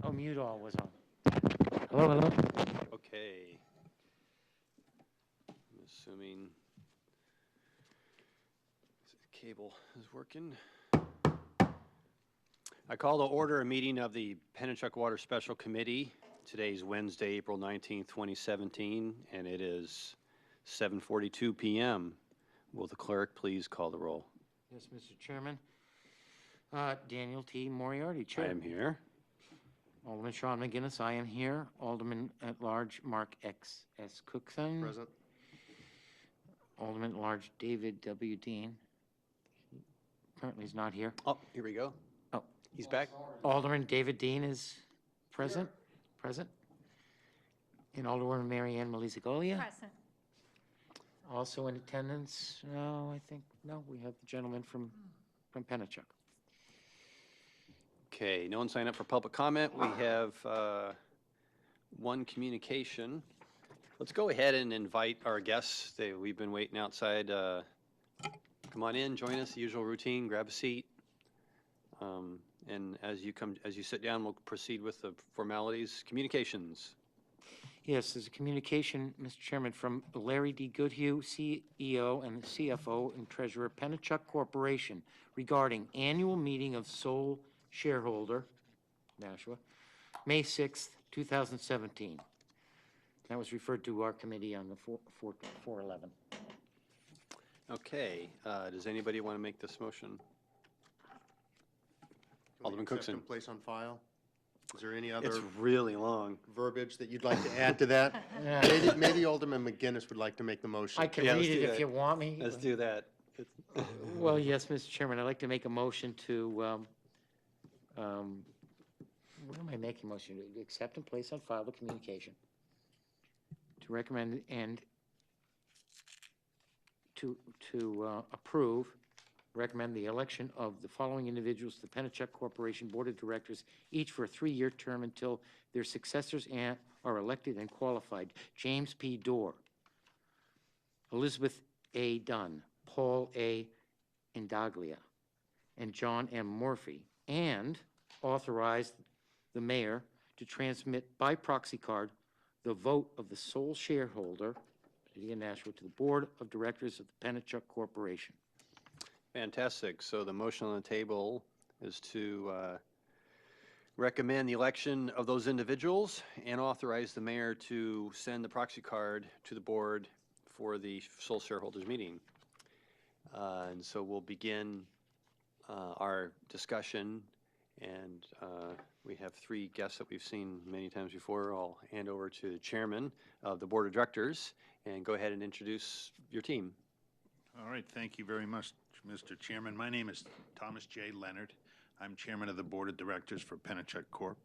Oh, mute all was on. Hello, hello? Okay. I'm assuming cable is working. I call to order a meeting of the Pennichuck Water Special Committee. Today's Wednesday, April 19th, 2017, and it is 7:42 p.m. Will the clerk please call the roll? Yes, Mr. Chairman. Daniel T. Moriarty, Chair. I am here. Alderman Sean McGinnis, I am here. Alderman at Large Mark X. S. Cookson. Present. Alderman at Large David W. Dean. Apparently he's not here. Oh, here we go. Oh. He's back. Alderman David Dean is present. Here. Present. And Alderwoman Mary Ann Malizagolia. Present. Also in attendance, no, I think, no, we have the gentleman from Pennichuck. Okay, no one signed up for public comment. We have one communication. Let's go ahead and invite our guests. We've been waiting outside. Come on in, join us, the usual routine, grab a seat. And as you sit down, we'll proceed with the formalities. Communications. Yes, there's a communication, Mr. Chairman, from Larry D. Goodhue, CEO and CFO and Treasurer, Pennichuck Corporation, regarding annual meeting of sole shareholder, Nashua, May 6th, 2017. That was referred to our committee on the 411. Okay, does anybody want to make this motion? Alderman Cookson. Place on file. Is there any other It's really long. verbiage that you'd like to add to that? Maybe Alderman McGinnis would like to make the motion. I can Yeah, read let's it do if that. you want me. Let's do that. Well, yes, Mr. Chairman, I'd like to make a motion to, what am I making a motion to? Accept and place on file the communication. To recommend and to approve, recommend the election of the following individuals to the Pennichuck Corporation Board of Directors, each for a 3-year term until their successors are elected and qualified. James P. Dorr, Elizabeth A. Dunn, Paul A. Indaglia, and John M. Murphy, and authorize the mayor to transmit by proxy card the vote of the sole shareholder, City of Nashua, to the Board of Directors of the Pennichuck Corporation. Fantastic. So the motion on the table is to recommend the election of those individuals and authorize the mayor to send the proxy card to the board for the sole shareholders meeting. And so we'll begin our discussion, and we have 3 guests that we've seen many times before. I'll hand over to the chairman of the board of directors and go ahead and introduce your team. All right, thank you very much, Mr. Chairman. My name is Thomas J. Leonard. I'm chairman of the board of directors for Pennichuck Corp.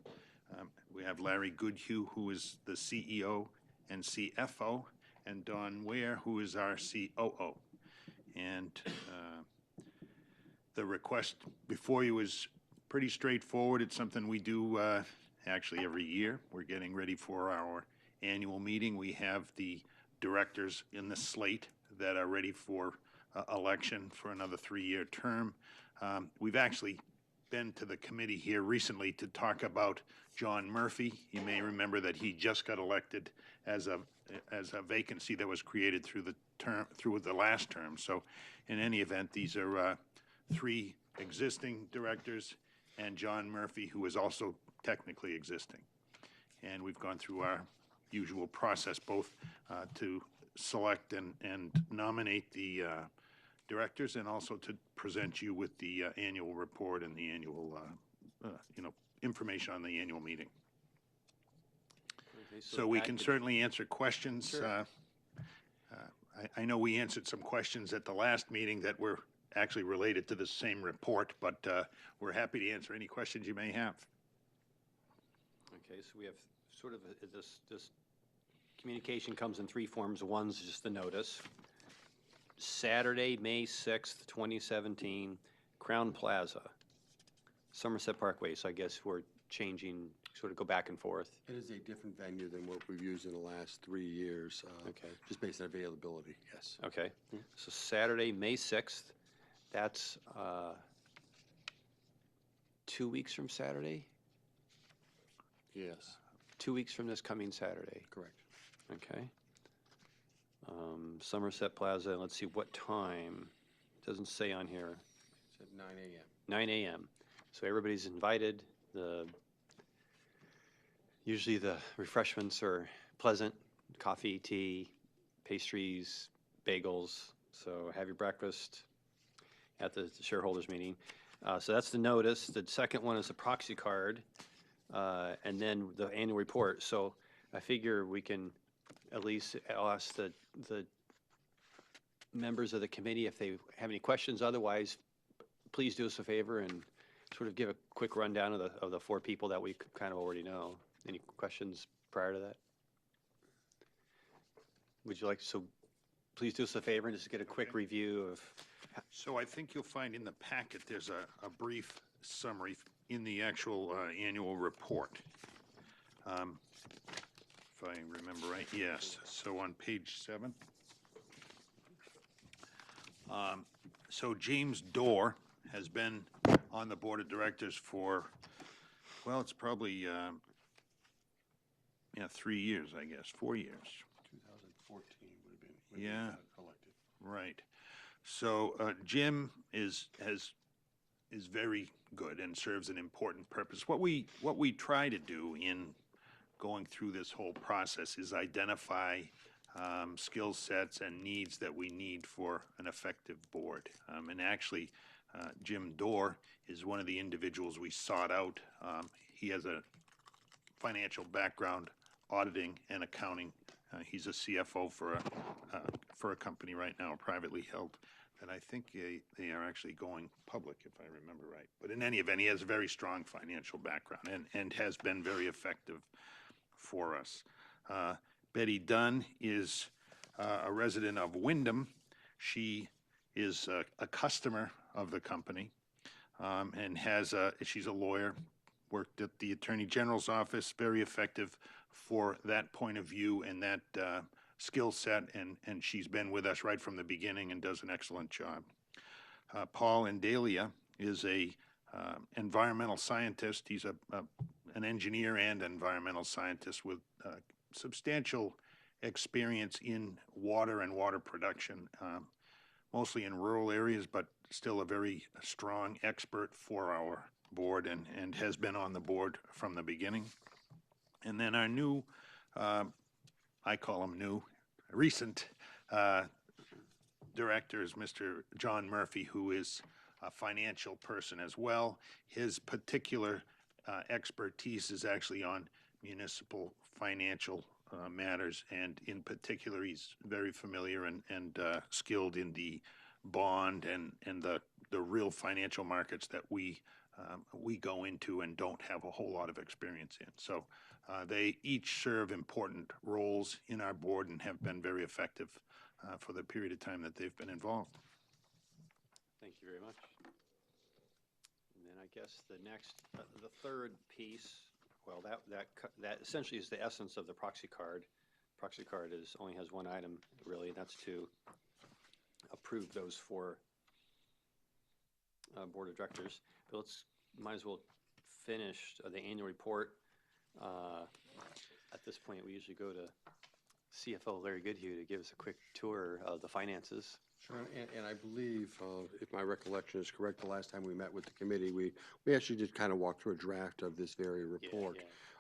We have Larry Goodhue, who is the CEO and CFO, and Don Ware, who is our COO. And the request before you is pretty straightforward. It's something we do actually every year. We're getting ready for our annual meeting. We have the directors in the slate that are ready for election for another 3-year term. We've actually been to the committee here recently to talk about John Murphy. You may remember that he just got elected as a vacancy that was created through the last term. So in any event, these are 3 existing directors and John Murphy, who is also technically existing. And we've gone through our usual process, both to select and nominate the directors, and also to present you with the annual report and the annual, information on the annual meeting. Okay, So we can certainly answer questions. Sure. I know we answered some questions at the last meeting that were actually related to the same report, but we're happy to answer any questions you may have. Okay, so we have sort of this communication comes in 3 forms. One's just the notice. Saturday, May 6th, 2017, Crown Plaza, Somerset Parkway. So I guess we're changing, sort of go back and forth. It is a different venue than what we've used in the last 3 years. Okay. Just based on availability, yes. Okay. So Saturday, May 6th, that's 2 weeks from Saturday? Yes, 2 weeks from this coming Saturday. correct. Okay. Somerset Plaza, let's see, what time? Doesn't say on here. It's at 9 a.m. 9 a.m. So everybody's invited. Usually the refreshments are pleasant, coffee, tea, pastries, bagels. So have your breakfast at the shareholders meeting. So that's the notice. The second one is a proxy card, and then the annual report. So I figure we can at least, I'll ask the members of the committee if they have any questions. Otherwise, please do us a favor and sort of give a quick rundown of the four people that we kind of already know. Any questions prior to that? Would you like, so please do us a favor and just get a quick Okay. review of, So I think you'll find in the packet, there's a brief summary in the actual annual report. If I remember right, yes. So on page 7. So James Dorr has been on the board of directors for, well, it's probably, 3 years, I guess, 4 years. 2014 would have been when Yeah. he got elected. Right. So Jim is very good and serves an important purpose. What we try to do in going through this whole process is identify skill sets and needs that we need for an effective board. And actually, Jim Dorr is one of the individuals we sought out. He has a financial background, auditing and accounting. He's a CFO for a company right now, privately held, that I think they are actually going public, if I remember right. But in any event, he has a very strong financial background and has been very effective for us. Betty Dunn is a resident of Wyndham. She is a customer of the company and she's a lawyer, worked at the Attorney General's office, very effective for that point of view and that skill set, and she's been with us right from the beginning and does an excellent job. Paul Indalia is a environmental scientist. He's an engineer and environmental scientist with substantial experience in water and water production, mostly in rural areas, but still a very strong expert for our board and has been on the board from the beginning. And then our new, I call him new, recent director is Mr. John Murphy, who is a financial person as well. His particular expertise is actually on municipal financial matters, and in particular, he's very familiar and skilled in the bond and the real financial markets that we go into and don't have a whole lot of experience in. So they each serve important roles in our board and have been very effective for the period of time that they've been involved. thank you very much. And then I guess the next, the third piece, well, that essentially is the essence of the proxy card. Proxy card only has one item, really, and that's to approve those four board of directors. But might as well finish the annual report. At this point, we usually go to CFO Larry Goodhue to give us a quick tour of the finances. Sure, and I believe, if my recollection is correct, the last time we met with the committee, we actually did kind of walk through a draft of this very report.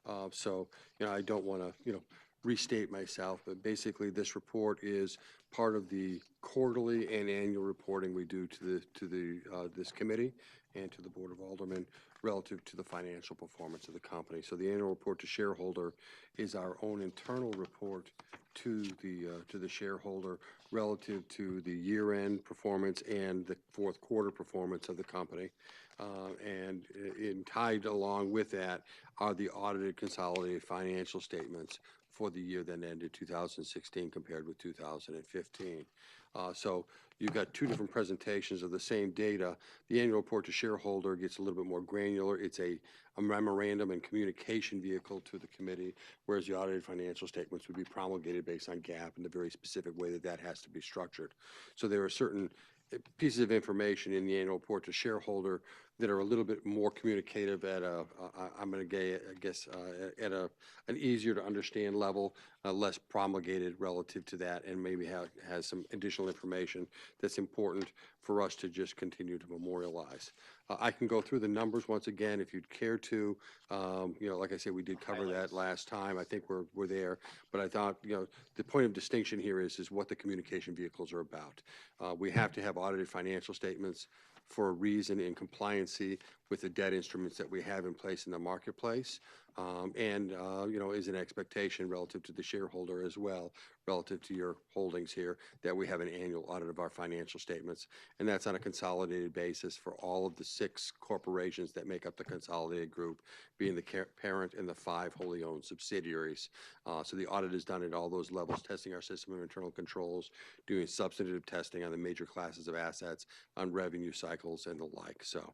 Yeah. So, I don't want to, restate myself, but basically this report is part of the quarterly and annual reporting we do to this committee and to the Board of Aldermen relative to the financial performance of the company. So the annual report to shareholder is our own internal report to the shareholder relative to the year-end performance and the fourth quarter performance of the company. And tied along with that are the audited consolidated financial statements for the year that ended 2016 compared with 2015. So you've got two different presentations of the same data. The annual report to shareholder gets a little bit more granular. It's a memorandum and communication vehicle to the committee, whereas the audited financial statements would be promulgated based on GAAP and the very specific way that has to be structured. So there are certain pieces of information in the annual report to shareholder that are a little bit more communicative at I'm going to guess, at an easier to understand level, less promulgated relative to that, and maybe has some additional information that's important for us to just continue to memorialize. I can go through the numbers once again if you'd care to. Like I said, we did cover that last time. I think we're there, but I thought, the point of distinction here is what the communication vehicles are about. We have to have audited financial statements for a reason in compliancy with the debt instruments that we have in place in the marketplace, and is an expectation relative to the shareholder as well, relative to your holdings here, that we have an annual audit of our financial statements, and that's on a consolidated basis for all of the 6 corporations that make up the consolidated group, being the parent and the 5 wholly owned subsidiaries. So the audit is done at all those levels, testing our system of internal controls, doing substantive testing on the major classes of assets, on revenue cycles and the like. So,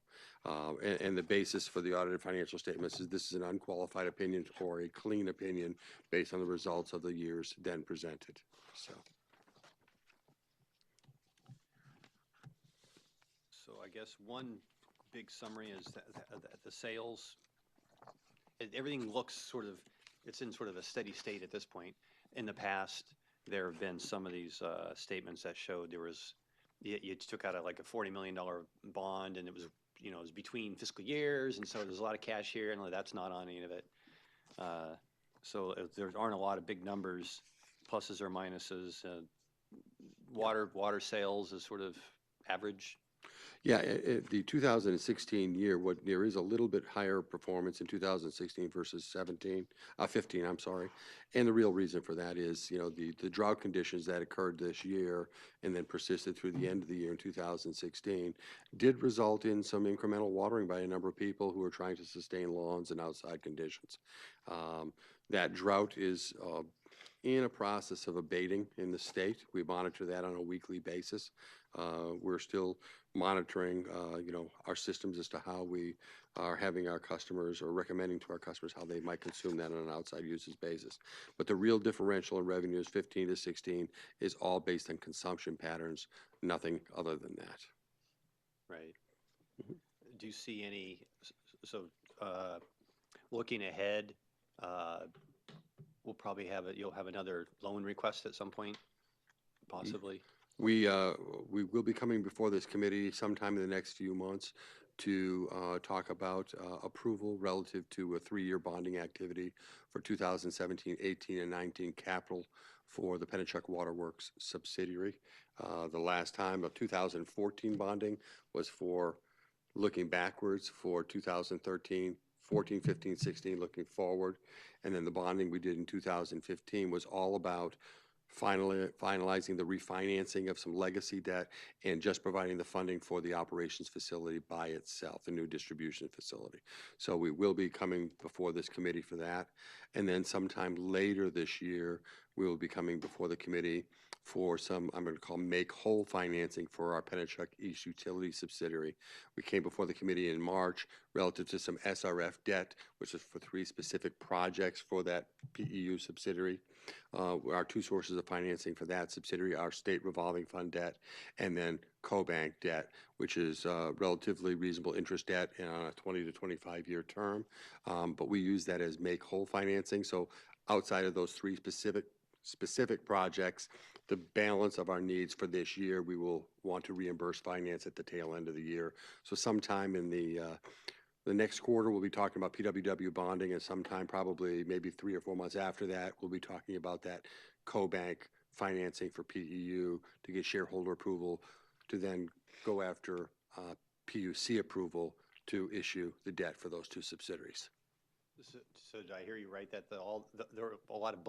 and the basis for the audited financial statements is this is an unqualified opinion or a clean opinion based on the results of the years then presented. So I guess one big summary is that the sales, everything looks sort of, it's in sort of a steady state at this point. In the past, there have been some of these statements that showed there was, you took out like a $40 million bond, and it was, it was between fiscal years, and so there's a lot of cash here, and that's not on any of it. So there aren't a lot of big numbers, pluses or minuses. Water sales is sort of average. Yeah, the 2016 year, there is a little bit higher performance in 2016 versus 15, I'm sorry. And the real reason for that is, the drought conditions that occurred this year and then persisted through the end of the year in 2016 did result in some incremental watering by a number of people who are trying to sustain lawns and outside conditions. That drought is in a process of abating in the state. We monitor that on a weekly basis. We're still monitoring, our systems as to how we are having our customers or recommending to our customers how they might consume that on an outside usage basis. But the real differential in revenues 15 to 16 is all based on consumption patterns, nothing other than that. Right. Do you see any, looking ahead, we'll probably you'll have another loan request at some point, possibly? We will be coming before this committee sometime in the next few months to talk about approval relative to a 3-year bonding activity for 2017, 18, and 19 capital for the Pennichuck Waterworks subsidiary. The last time of 2014 bonding was for looking backwards for 2013, 14, 15, 16, looking forward. And then the bonding we did in 2015 was all about finalizing the refinancing of some legacy debt and just providing the funding for the operations facility by itself, the new distribution facility. So we will be coming before this committee for that. And then sometime later this year, we will be coming before the committee for some, I'm going to call make-whole financing for our Pennichuck East Utility subsidiary. We came before the committee in March relative to some SRF debt, which is for 3 specific projects for that PEU subsidiary. Our 2 sources of financing for that subsidiary are state revolving fund debt and then co-bank debt, which is relatively reasonable interest debt on a 20 to 25-year term. But we use that as make-whole financing. So outside of those 3 specific projects, the balance of our needs for this year, we will want to reimburse finance at the tail end of the year. So sometime in the next quarter, we'll be talking about PWW bonding, and sometime probably maybe 3 or 4 months after that, we'll be talking about that co-bank financing for PEU to get shareholder approval to then go after PUC approval to issue the debt for those 2 subsidiaries. So did I hear you right that there are a lot of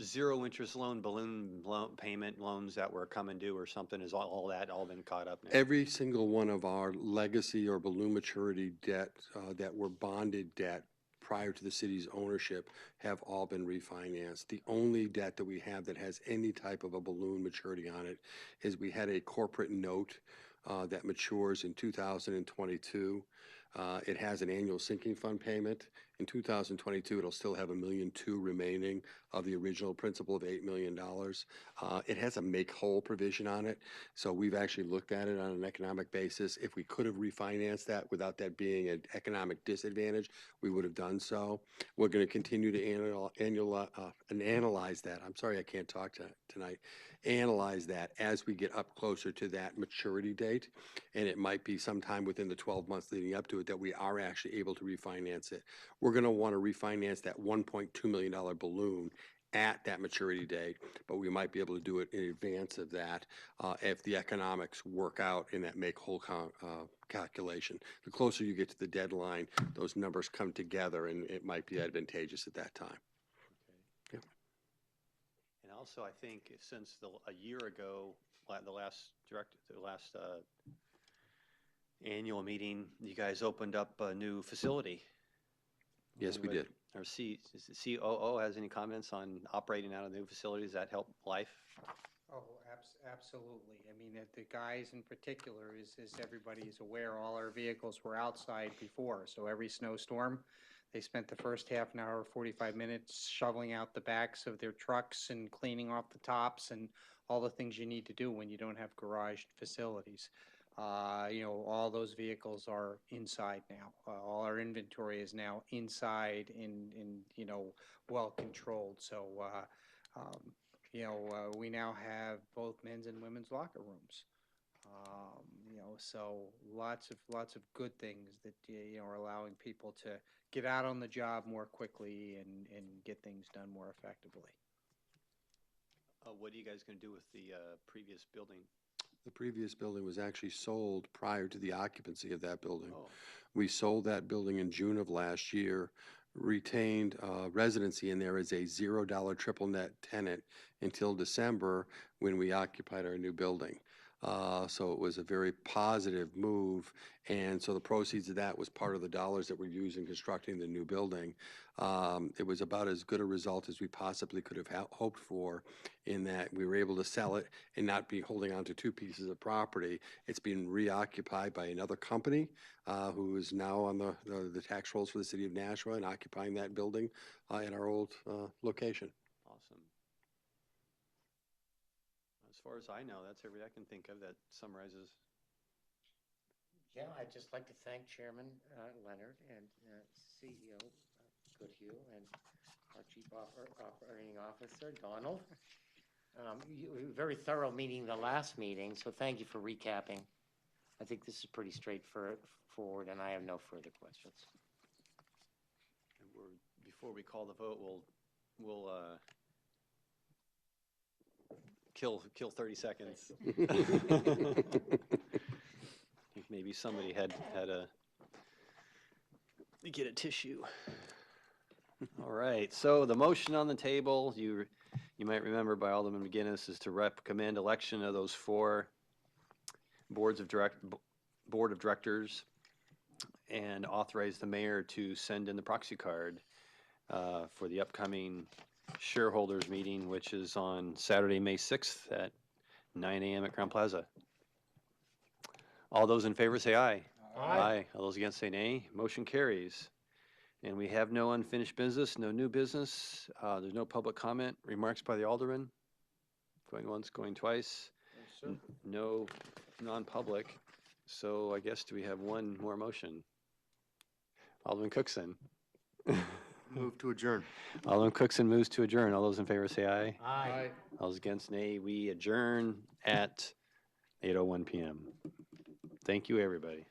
zero interest balloon payment loans that were coming due or something? Is all been caught up now? Every single one of our legacy or balloon maturity debt that were bonded debt prior to the city's ownership have all been refinanced. The only debt that we have that has any type of a balloon maturity on it is we had a corporate note that matures in 2022. It has an annual sinking fund payment, In 2022, it'll still have $1.2 million remaining of the original principal of $8 million. It has a make-whole provision on it, so we've actually looked at it on an economic basis. If we could have refinanced that without that being an economic disadvantage, we would have done so. We're going to continue to analyze that. I'm sorry I can't talk tonight. Analyze that as we get up closer to that maturity date, and it might be sometime within the 12 months leading up to it that we are actually able to refinance it. We're going to want to refinance that $1.2 million balloon at that maturity date, but we might be able to do it in advance of that if the economics work out in that make-whole calculation. The closer you get to the deadline, those numbers come together, and it might be advantageous at that time. Yeah. And also, I think since a year ago, the last annual meeting, you guys opened up a new facility. Yes, we did. Our COO has any comments on operating out of the new facility? Does that help life? Oh, absolutely. I mean, the guys in particular, as everybody is aware, all our vehicles were outside before. So every snowstorm, they spent the first half an hour, 45 minutes shoveling out the backs of their trucks and cleaning off the tops and all the things you need to do when you don't have garage facilities. All those vehicles are inside now. All our inventory is now inside in well controlled. So, we now have both men's and women's locker rooms. So lots of good things that, are allowing people to get out on the job more quickly and get things done more effectively. What are you guys going to do with the previous building? The previous building was actually sold prior to the occupancy of that building. Oh. We sold that building in June of last year, retained residency in there as a $0 triple net tenant until December when we occupied our new building. So it was a very positive move, and so the proceeds of that was part of the dollars that were used in constructing the new building. It was about as good a result as we possibly could have hoped for, in that we were able to sell it and not be holding on to two pieces of property. It's been reoccupied by another company who is now on the tax rolls for the city of Nashua and occupying that building in our old location. Awesome. As far as I know, that's everything I can think of that summarizes. Yeah, I'd just like to thank Chairman Leonard and CEO Goodhue and our Chief Operating Officer, Donald. Very thorough meeting the last meeting, so thank you for recapping. I think this is pretty straightforward, and I have no further questions. And before we call the vote, we'll kill 30 seconds. Maybe somebody had to get a tissue. All right, so the motion on the table, you might remember by Alderman McGinnis, is to recommend election of those 4 board of directors and authorize the mayor to send in the proxy card for the upcoming shareholders meeting, which is on Saturday, May 6th at 9 a.m. at Crowne Plaza. All those in favor say aye. Aye. All those against say nay. Motion carries. And we have no unfinished business, no new business. There's no public comment. Remarks by the alderman. Going once, going twice. Yes, No non-public. So I guess, do we have one more motion? Alderman Cookson. Move to adjourn. Alderman Cookson moves to adjourn. All those in favor say aye. Aye. All those against nay. We adjourn at 8:01 p.m. Thank you, everybody.